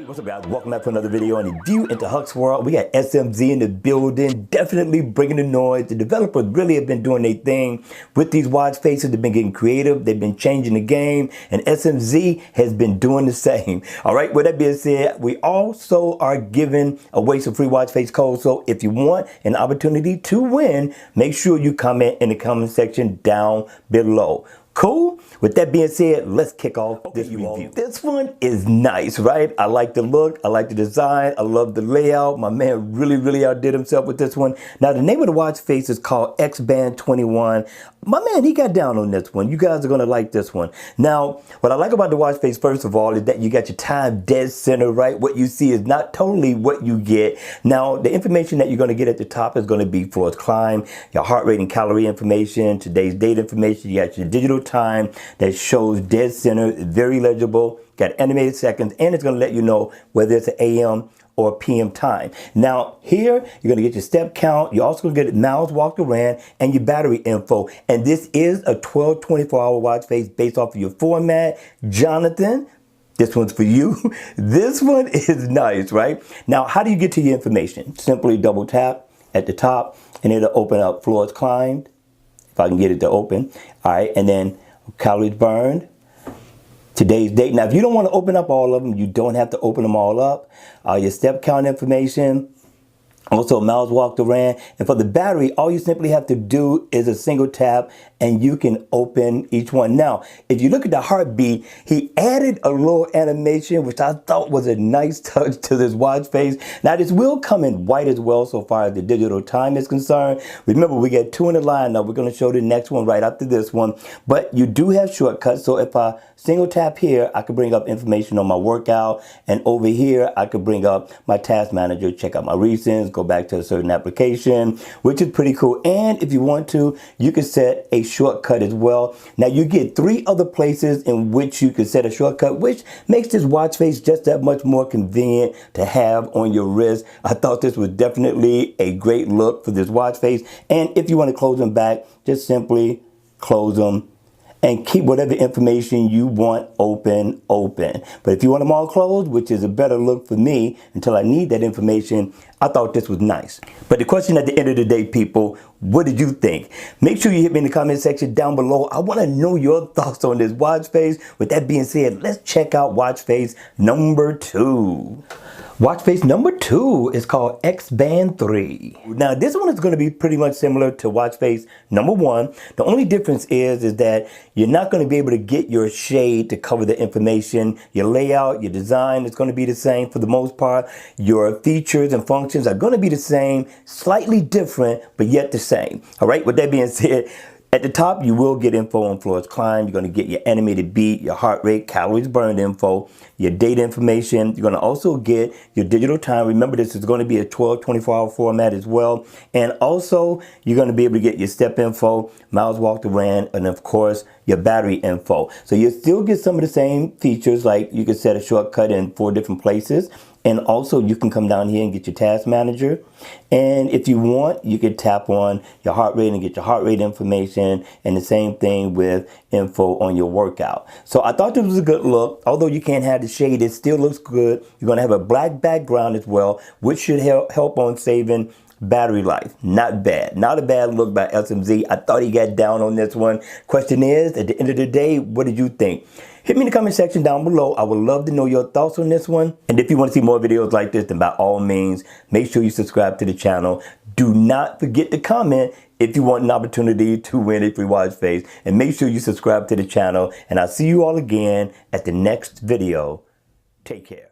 What's up, guys? Welcome back to another video. And if you into Huck's World, we got SMZ in the building, definitely bringing the noise. The developers really have been doing their thing with these watch faces. They've been getting creative. They've been changing the game, and SMZ has been doing the same. All right, with that being said, we also are giving away some free watch face codes. So if you want an opportunity to win, make sure you comment in the comment section down below. Cool? With that being said, let's kick off this review. This one is nice, right? I like the look. I like the design. I love the layout. My man really outdid himself with this one. Now, the name of the watch face is called X-Band 21. My man, he got down on this one. You guys are going to like this one. Now, what I like about the watch face, first of all, is that you got your time dead center, right? What you see is not totally what you get. Now, the information that you're going to get at the top is going to be for its climb, your heart rate and calorie information, today's date information. You got your digital time that shows dead center, very legible, got animated seconds, and it's going to let you know whether it's an AM or PM time. Now here, you're going to get your step count. You're also going to get miles walked or ran and your battery info. And this is a 24-hour watch face based off of your format. Jonathan, this one's for you. This one is nice, right? Now, how do you get to your information? Simply double tap at the top and it'll open up floors climbed, if I can get it to open. All right, and then calories burned, today's date. Now, if you don't want to open up all of them, you don't have to open them all up. Your step count information, also miles walked or ran. And for the battery, all you simply have to do is a single tap and you can open each one. Now, if you look at the heartbeat, he added a little animation, which I thought was a nice touch to this watch face. Now, this will come in white as well so far as the digital time is concerned. Remember, we get 2 in the line. Now, we're going to show the next one right after this one. But you do have shortcuts. So if I single tap here, I could bring up information on my workout. And over here, I could bring up my task manager, check out my recents, go back to a certain application, which is pretty cool. And if you want to, you can set a shortcut as well. Now you get 3 other places in which you can set a shortcut, which makes this watch face just that much more convenient to have on your wrist. I thought this was definitely a great look for this watch face. And if you want to close them back, just simply close them and keep whatever information you want open. But if you want them all closed, which is a better look for me until I need that information, I thought this was nice. But the question at the end of the day, people, what did you think? Make sure you hit me in the comment section down below. I want to know your thoughts on this watch face. With that being said, let's check out watch face number 2. Watch face number 2 is called X-Band 3. Now, this one is going to be pretty much similar to watch face number 1. The only difference is that you're not going to be able to get your shade to cover the information. Your layout, your design is going to be the same for the most part. Your features and functions are going to be the same, slightly different, but yet the same. All right, with that being said, at the top, you will get info on floors climbed. You're going to get your animated beat, your heart rate, calories burned info, your date information. You're going to also get your digital time. Remember, this is going to be a 24-hour format as well. And also, you're going to be able to get your step info, miles walked or ran, and of course, your battery info. So you still get some of the same features, like you can set a shortcut in 4 different places. And also you can come down here and get your task manager. And if you want, you can tap on your heart rate and get your heart rate information, and the same thing with info on your workout. So I thought this was a good look. Although you can't have the shade, it still looks good. You're going to have a black background as well, which should help on saving battery life. Not bad. Not a bad look by SMZ. I thought he got down on this one. Question is, at the end of the day, what did you think? Hit me in the comment section down below. I would love to know your thoughts on this one. And if you want to see more videos like this, then by all means, make sure you subscribe to the channel. Do not forget to comment if you want an opportunity to win a free watch face. And make sure you subscribe to the channel. And I'll see you all again at the next video. Take care.